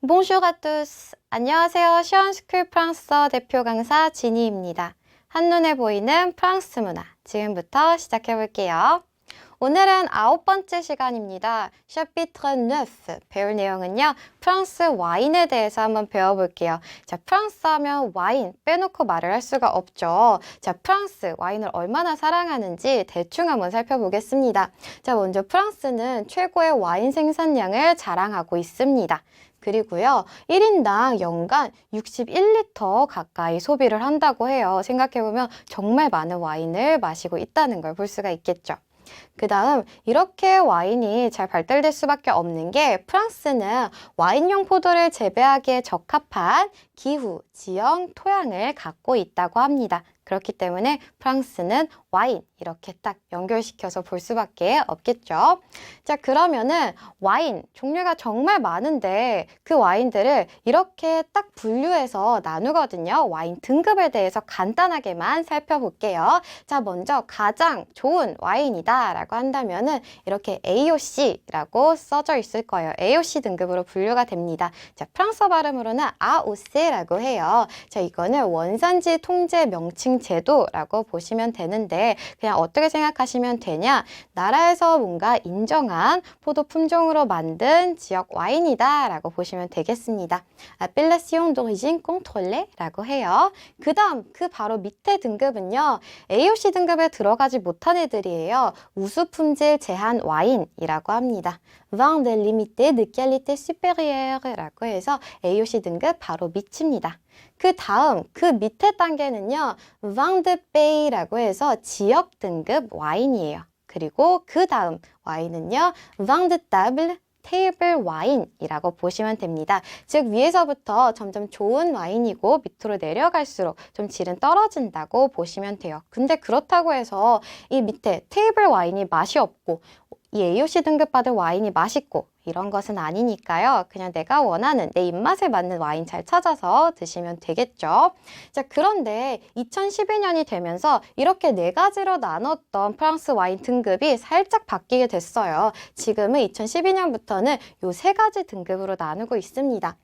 Bonjour à tous. 안녕하세요. 시원스쿨 프랑스어 대표 강사 지니입니다. 한눈에 보이는 프랑스 문화. 지금부터 시작해 볼게요. 오늘은 9번째 시간입니다. chapitre 9. 배울 내용은요. 프랑스 와인에 대해서 한번 배워볼게요. 자, 프랑스 하면 와인 빼놓고 말을 할 수가 없죠. 자, 프랑스 와인을 얼마나 사랑하는지 대충 한번 살펴보겠습니다. 자, 먼저 프랑스는 최고의 와인 생산량을 자랑하고 있습니다. 그리고요, 1인당 연간 61리터 가까이 소비를 한다고 해요. 생각해보면 정말 많은 와인을 마시고 있다는 걸 볼 수가 있겠죠. 그 다음 이렇게 와인이 잘 발달될 수밖에 없는 게 프랑스는 와인용 포도를 재배하기에 적합한 기후, 지형, 토양을 갖고 있다고 합니다. 그렇기 때문에 프랑스는 와인 이렇게 딱 연결시켜서 볼 수밖에 없겠죠. 자, 그러면은 와인 종류가 정말 많은데 그 와인들을 이렇게 딱 분류해서 나누거든요. 와인 등급에 대해서 간단하게만 살펴볼게요. 자, 먼저 가장 좋은 와인이다 라고 한다면은 이렇게 AOC라고 써져 있을 거예요. AOC 등급으로 분류가 됩니다. 자, 프랑스어 발음으로는 AOC라고 해요. 자, 이거는 원산지 통제 명칭 제도라고 보시면 되는데 그냥 어떻게 생각하시면 되냐? 나라에서 뭔가 인정한 포도 품종으로 만든 지역 와인이다 라고 보시면 되겠습니다. Appellation d'origine contrôlée 라고 해요. 그 다음 그 바로 밑에 등급은요. AOC 등급에 들어가지 못한 애들이에요. 우수 품질 제한 와인이라고 합니다. Vin de limité de qualité supérieure 라고 해서 AOC 등급 바로 밑입니다. 그 다음 그 밑에 단계는요. Vin de Pays라고 해서 지역 등급 와인이에요. 그리고 그 다음 와인은요. Vin de Table 테이블 와인이라고 보시면 됩니다. 즉 위에서부터 점점 좋은 와인이고 밑으로 내려갈수록 좀 질은 떨어진다고 보시면 돼요. 근데 그렇다고 해서 이 밑에 테이블 와인이 맛이 없고 이 AOC 등급 받은 와인이 맛있고 이런 것은 아니니까요. 그냥 내가 원하는 내 입맛에 맞는 와인 잘 찾아서 드시면 되겠죠. 자, 그런데 2012년이 되면서 이렇게 네 가지로 나눴던 프랑스 와인 등급이 살짝 바뀌게 됐어요. 지금은 2012년부터는 요 세 가지 등급으로 나누고 있습니다.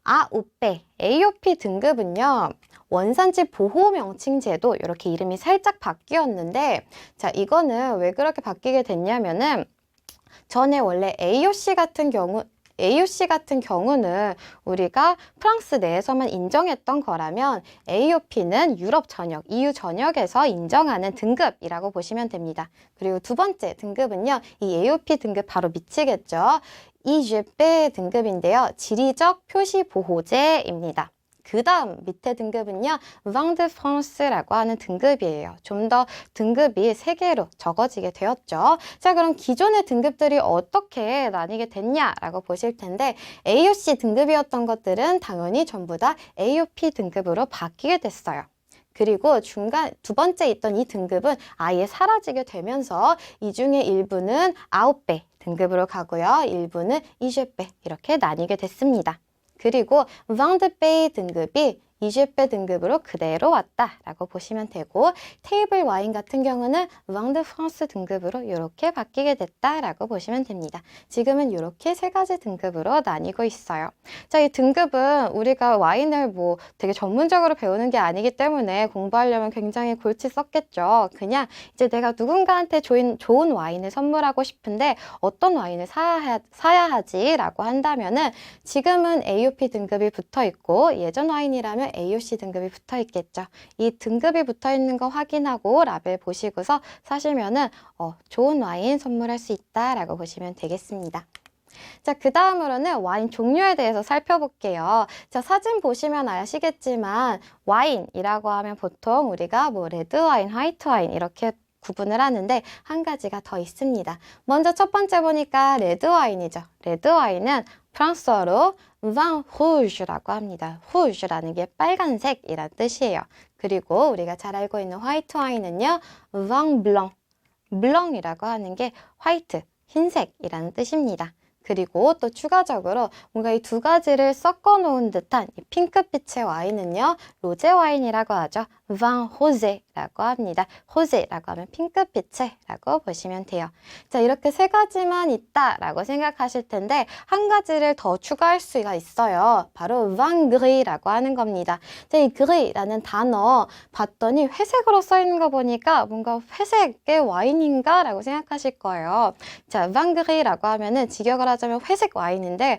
AOP, AOP 등급은요. 원산지 보호 명칭 제도 이렇게 이름이 살짝 바뀌었는데 자, 이거는 왜 그렇게 바뀌게 됐냐면은 전에 원래 AOC 같은 경우는 우리가 프랑스 내에서만 인정했던 거라면 AOP는 유럽 전역, EU 전역에서 인정하는 등급이라고 보시면 됩니다. 그리고 두 번째 등급은요. 이 AOP 등급 바로 밑이겠죠. IGP 등급인데요. 지리적 표시 보호제입니다. 그 다음 밑에 등급은요. Vin de France라고 하는 등급이에요. 좀 더 등급이 3개로 적어지게 되었죠. 자, 그럼 기존의 등급들이 어떻게 나뉘게 됐냐라고 보실 텐데 AOC 등급이었던 것들은 당연히 전부 다 AOP 등급으로 바뀌게 됐어요. 그리고 중간 두 번째 있던 이 등급은 아예 사라지게 되면서 이 중에 일부는 9배 등급으로 가고요. 일부는 20배 이렇게 나뉘게 됐습니다. 그리고 Vin de Pays 등급이 20배 등급으로 그대로 왔다라고 보시면 되고 테이블 와인 같은 경우는 Vin de France 등급으로 이렇게 바뀌게 됐다라고 보시면 됩니다. 지금은 이렇게 세 가지 등급으로 나뉘고 있어요. 자, 이 등급은 우리가 와인을 뭐 되게 전문적으로 배우는 게 아니기 때문에 공부하려면 굉장히 골치 썼겠죠. 그냥 이제 내가 누군가한테 좋은 와인을 선물하고 싶은데 어떤 와인을 사야 하지라고 한다면은 지금은 AOP 등급이 붙어 있고 예전 와인이라면 AOC 등급이 붙어 있겠죠. 이 등급이 붙어 있는 거 확인하고 라벨 보시고서 사시면은 좋은 와인 선물할 수 있다라고 보시면 되겠습니다. 자, 그 다음으로는 와인 종류에 대해서 살펴볼게요. 자, 사진 보시면 아시겠지만 와인이라고 하면 보통 우리가 뭐 레드 와인, 화이트 와인 이렇게 구분을 하는데 한 가지가 더 있습니다. 먼저 첫 번째 보니까 레드 와인이죠. 레드 와인은 프랑스어로 vin rouge라고 합니다. rouge라는 게 빨간색이란 뜻이에요. 그리고 우리가 잘 알고 있는 화이트 와인은요. vin blanc, blanc이라고 하는 게 화이트, 흰색이라는 뜻입니다. 그리고 또 추가적으로 뭔가 이 두 가지를 섞어 놓은 듯한 이 핑크빛의 와인은요. 로제 와인이라고 하죠. vin rosé라고 합니다. rosé라고 하면 핑크빛의라고 보시면 돼요. 자, 이렇게 세 가지만 있다라고 생각하실 텐데 한 가지를 더 추가할 수가 있어요. 바로 vin gris라고 하는 겁니다. 자, 이 gris라는 단어 봤더니 회색으로 써 있는 거 보니까 뭔가 회색의 와인인가? 라고 생각하실 거예요. 자, vin gris라고 하면은 직역을 하자면 회색 와인인데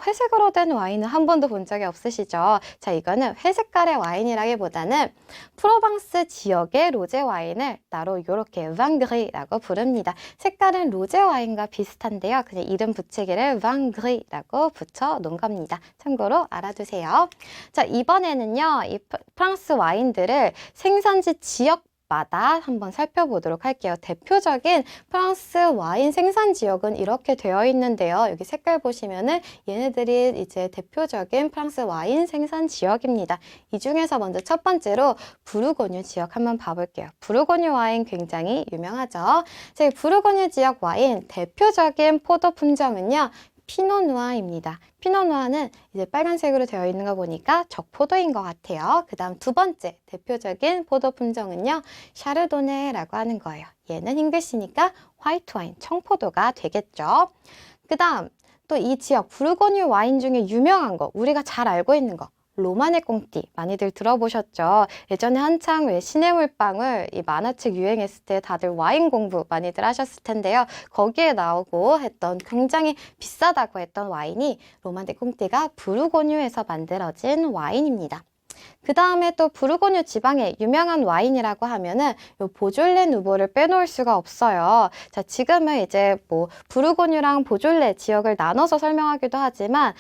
회색으로 된 와인은 한 번도 본 적이 없으시죠? 자, 이거는 회색깔의 와인이라기보다는 프로방스 지역의 로제 와인을 따로 이렇게 vin gris라고 부릅니다. 색깔은 로제 와인과 비슷한데요. 그냥 이름 붙이기를 vin gris라고 붙여 놓은 겁니다. 참고로 알아두세요. 자, 이번에는요, 이 프랑스 와인들을 생산지 지역마다 한번 살펴보도록 할게요. 대표적인 프랑스 와인 생산 지역은 이렇게 되어 있는데요. 여기 색깔 보시면은 얘네들이 이제 대표적인 프랑스 와인 생산 지역입니다. 이 중에서 먼저 첫 번째로 부르고뉴 지역 한번 봐볼게요. 부르고뉴 와인 굉장히 유명하죠. 자, 부르고뉴 지역 와인 대표적인 포도 품종은요, 피노누아입니다. 피노누아는 이제 빨간색으로 되어 있는 거 보니까 적포도인 것 같아요. 그 다음 두 번째 대표적인 포도 품종은요, 샤르도네라고 하는 거예요. 얘는 잉글리시니까 화이트 와인, 청포도가 되겠죠. 그 다음 또 이 지역 부르고뉴 와인 중에 유명한 거, 우리가 잘 알고 있는 거, 로마네 꽁띠 많이들 들어보셨죠? 예전에 한창 왜 신의 물방울 이 만화책 유행했을 때 다들 와인 공부 많이들 하셨을 텐데요. 거기에 나오고 했던 굉장히 비싸다고 했던 와인이 로마네 꽁띠가 부르고뉴에서 만들어진 와인입니다. 그 다음에 또 부르고뉴 지방의 유명한 와인이라고 하면은 요 보졸레 누보를 빼놓을 수가 없어요. 자, 지금은 이제 뭐 부르고뉴랑 보졸레 지역을 나눠서 설명하기도 하지만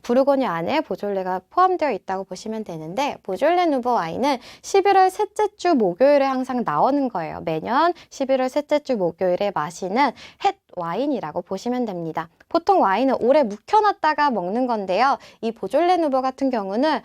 부르고뉴 안에 보졸레가 포함되어 있다고 보시면 되는데, 보졸레 누보 와인은 11월 셋째 주 목요일에 항상 나오는 거예요. 매년 11월 셋째 주 목요일에 마시는 햇 와인이라고 보시면 됩니다. 보통 와인은 오래 묵혀놨다가 먹는 건데요. 이 보졸레 누보 같은 경우는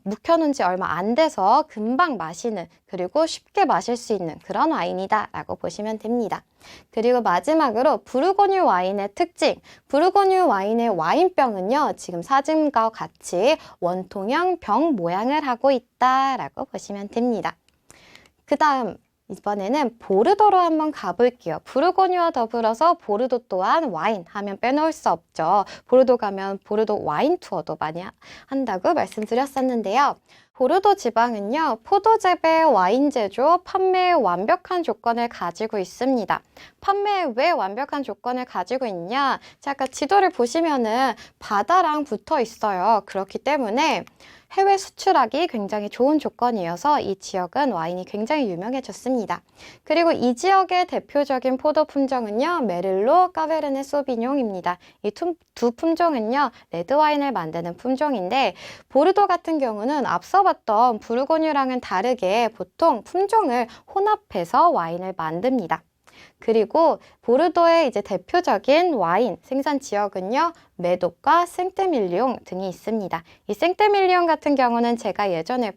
묵혀놓은 지 얼마 안 돼서 금방 마시는, 그리고 쉽게 마실 수 있는 그런 와인이다 라고 보시면 됩니다. 그리고 마지막으로 부르고뉴 와인의 특징, 부르고뉴 와인의 와인병은요, 지금 사진과 같이 원통형 병 모양을 하고 있다 라고 보시면 됩니다. 그 다음 이번에는 보르도로 한번 가볼게요. 부르고뉴와 더불어서 보르도 또한 와인 하면 빼놓을 수 없죠. 보르도 가면 보르도 와인 투어도 많이 한다고 말씀드렸었는데요. 보르도 지방은요, 포도 재배, 와인 제조, 판매에 완벽한 조건을 가지고 있습니다. 판매에 왜 완벽한 조건을 가지고 있냐? 자, 아까 지도를 보시면은 바다랑 붙어 있어요. 그렇기 때문에 해외 수출하기 굉장히 좋은 조건이어서 이 지역은 와인이 굉장히 유명해졌습니다. 그리고 이 지역의 대표적인 포도 품종은요, 메를로, 까베르네 소비뇽입니다. 이 두 품종은요, 레드 와인을 만드는 품종인데, 보르도 같은 경우는 앞서 봤던 부르고뉴랑은 다르게 보통 품종을 혼합해서 와인을 만듭니다. 그리고 보르도의 이제 대표적인 와인 생산 지역은요, 메독과 생떼밀리옹 등이 있습니다. 이 생떼밀리옹 같은 경우는 제가 예전에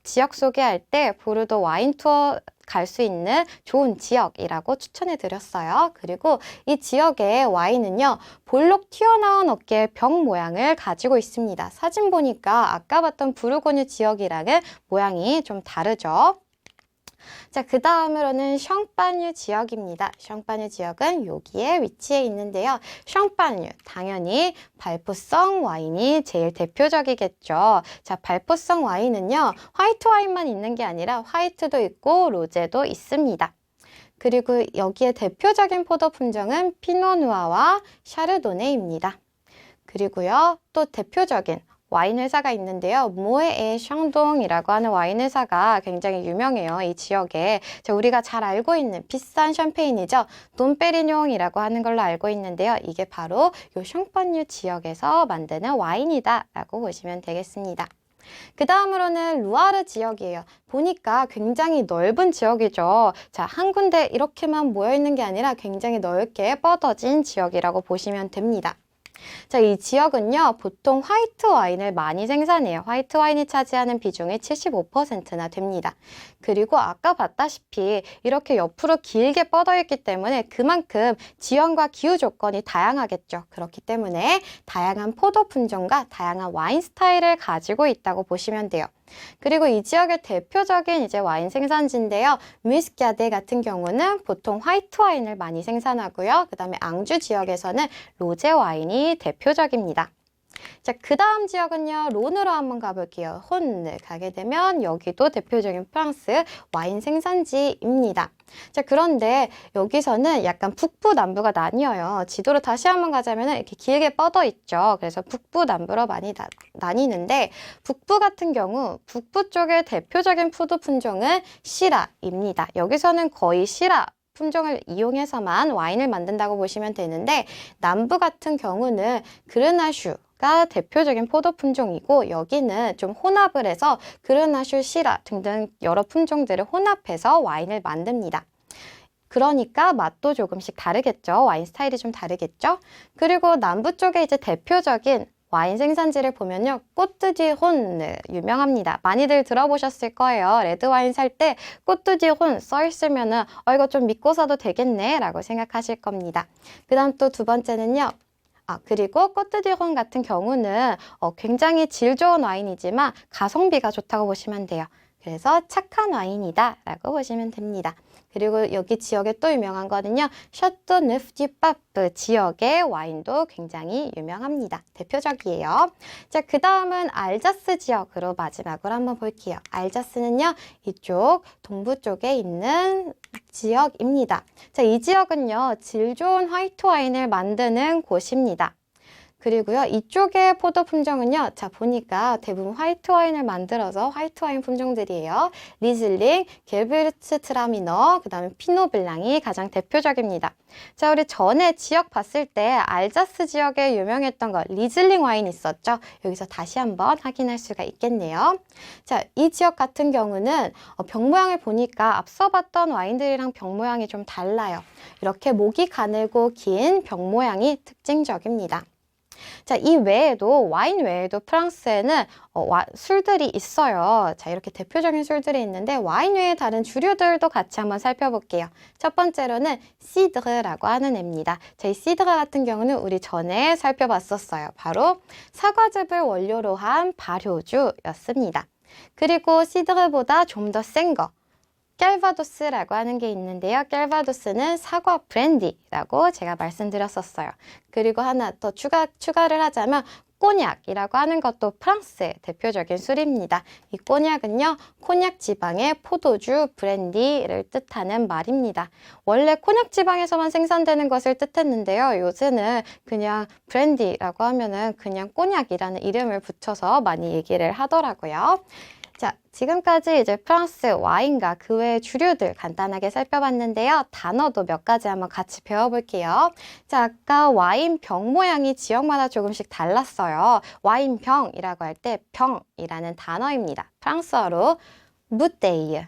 지역 소개할 때 보르도 와인 투어 갈 수 있는 좋은 지역이라고 추천해 드렸어요. 그리고 이 지역의 와인은요, 볼록 튀어나온 어깨의 병 모양을 가지고 있습니다. 사진 보니까 아까 봤던 부르고뉴 지역이랑은 모양이 좀 다르죠. 자, 그 다음으로는 샹파뉴 지역입니다. 샹파뉴 지역은 여기에 위치해 있는데요. 샹파뉴, 당연히 발포성 와인이 제일 대표적이겠죠. 자, 발포성 와인은요, 화이트 와인만 있는 게 아니라 화이트도 있고 로제도 있습니다. 그리고 여기에 대표적인 포도 품종은 피노누아와 샤르도네입니다. 그리고요, 또 대표적인 와인 회사가 있는데요. 모에에 샹동이라고 하는 와인 회사가 굉장히 유명해요. 이 지역에. 우리가 잘 알고 있는 비싼 샴페인이죠. 돈페리뇽이라고 하는 걸로 알고 있는데요. 이게 바로 이 샹파뉴 지역에서 만드는 와인이다 라고 보시면 되겠습니다. 그 다음으로는 루아르 지역이에요. 보니까 굉장히 넓은 지역이죠. 자, 한 군데 이렇게만 모여 있는 게 아니라 굉장히 넓게 뻗어진 지역이라고 보시면 됩니다. 자, 이 지역은요, 보통 화이트 와인을 많이 생산해요. 화이트 와인이 차지하는 비중이 75%나 됩니다. 그리고 아까 봤다시피 이렇게 옆으로 길게 뻗어 있기 때문에 그만큼 지형과 기후 조건이 다양하겠죠. 그렇기 때문에 다양한 포도 품종과 다양한 와인 스타일을 가지고 있다고 보시면 돼요. 그리고 이 지역의 대표적인 이제 와인 생산지인데요. 뮤스카데 같은 경우는 보통 화이트 와인을 많이 생산하고요. 그 다음에 앙주 지역에서는 로제 와인이 대표적입니다. 자, 그 다음 지역은요, 론으로 한번 가볼게요. 혼을 가게 되면 여기도 대표적인 프랑스 와인 생산지입니다. 자, 그런데 여기서는 약간 북부, 남부가 나뉘어요. 지도를 다시 한번 가자면 이렇게 길게 뻗어 있죠. 그래서 북부, 남부로 많이 나뉘는데 북부 같은 경우 북부 쪽의 대표적인 포도 품종은 시라입니다. 여기서는 거의 시라 품종을 이용해서만 와인을 만든다고 보시면 되는데 남부 같은 경우는 그르나슈 가 대표적인 포도 품종이고 여기는 좀 혼합을 해서 그르나슈, 시라 등등 여러 품종들을 혼합해서 와인을 만듭니다. 그러니까 맛도 조금씩 다르겠죠. 와인 스타일이 좀 다르겠죠. 그리고 남부 쪽에 이제 대표적인 와인 생산지를 보면요. 꼬뜨디혼 유명합니다. 많이들 들어보셨을 거예요. 레드 와인 살 때 꼬뜨디혼 써 있으면은 이거 좀 믿고 사도 되겠네 라고 생각하실 겁니다. 그 다음 또 두 번째는요. 그리고 꼬뜨디혼 같은 경우는 굉장히 질 좋은 와인이지만 가성비가 좋다고 보시면 돼요. 그래서 착한 와인이다 라고 보시면 됩니다. 그리고 여기 지역에 또 유명한 거는요. 셔또 느프디파프 지역의 와인도 굉장히 유명합니다. 대표적이에요. 자, 그 다음은 알자스 지역으로 마지막으로 한번 볼게요. 알자스는요. 이쪽 동부 쪽에 있는 지역입니다. 자, 이 지역은요. 질 좋은 화이트 와인을 만드는 곳입니다. 그리고요, 이쪽의 포도 품종은요, 자, 보니까 대부분 화이트 와인을 만들어서 화이트 와인 품종들이에요. 리즐링, 겔베르츠 트라미너, 그 다음에 피노블랑이 가장 대표적입니다. 자, 우리 전에 지역 봤을 때 알자스 지역에 유명했던 거 리즐링 와인 있었죠? 여기서 다시 한번 확인할 수가 있겠네요. 자, 이 지역 같은 경우는 병 모양을 보니까 앞서 봤던 와인들이랑 병 모양이 좀 달라요. 이렇게 목이 가늘고 긴 병 모양이 특징적입니다. 자, 이 외에도 와인 외에도 프랑스에는 술들이 있어요. 자, 이렇게 대표적인 술들이 있는데 와인 외에 다른 주류들도 같이 한번 살펴볼게요. 첫 번째로는 시드르라고 하는 애입니다. 자, 이 시드르 같은 경우는 우리 전에 살펴봤었어요. 바로 사과즙을 원료로 한 발효주였습니다. 그리고 시드르보다 좀 더 센 거. 켈바도스라고 하는 게 있는데요. 켈바도스는 사과 브랜디라고 제가 말씀드렸었어요. 그리고 하나 더 추가를 하자면 꼬냑이라고 하는 것도 프랑스의 대표적인 술입니다. 이 꼬냑은요, 코냑 지방의 포도주 브랜디를 뜻하는 말입니다. 원래 코냑 지방에서만 생산되는 것을 뜻했는데요. 요새는 그냥 브랜디라고 하면은 그냥 꼬냑이라는 이름을 붙여서 많이 얘기를 하더라고요. 자, 지금까지 이제 프랑스 와인과 그 외의 주류들 간단하게 살펴봤는데요. 단어도 몇 가지 한번 같이 배워볼게요. 자, 아까 와인 병 모양이 지역마다 조금씩 달랐어요. 와인 병이라고 할 때 병이라는 단어입니다. 프랑스어로 무테이유,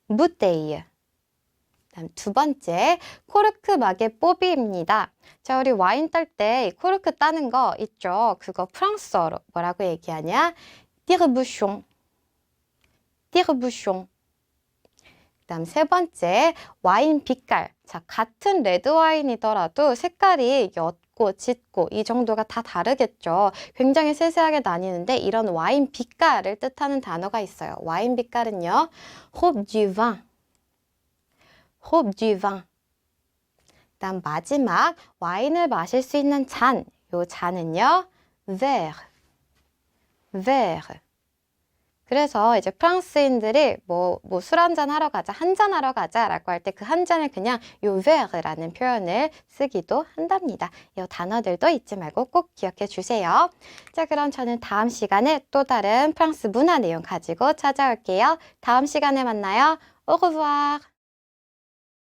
무테이유. 다음 두 번째, 코르크 막의 뽀비입니다. 자, 우리 와인 딸 때 이 코르크 따는 거 있죠? 그거 프랑스어로 뭐라고 얘기하냐? 티르부숑. 티르부숑. 그다음 세 번째, 와인 빛깔. 자, 같은 레드 와인이더라도 색깔이 옅고 짙고 이 정도가 다 다르겠죠. 굉장히 세세하게 나뉘는데 이런 와인 빛깔을 뜻하는 단어가 있어요. 와인 빛깔은요, robe du vin. robe du vin. 그다음 마지막, 와인을 마실 수 있는 잔. 요 잔은요, verre. verre. 그래서 이제 프랑스인들이 술 한잔 하러 가자, 한잔 하러 가자라고 할 때 그 한 잔을 그냥 요 verre라는 표현을 쓰기도 한답니다. 이 단어들도 잊지 말고 꼭 기억해 주세요. 자, 그럼 저는 다음 시간에 또 다른 프랑스 문화 내용 가지고 찾아올게요. 다음 시간에 만나요. Au revoir.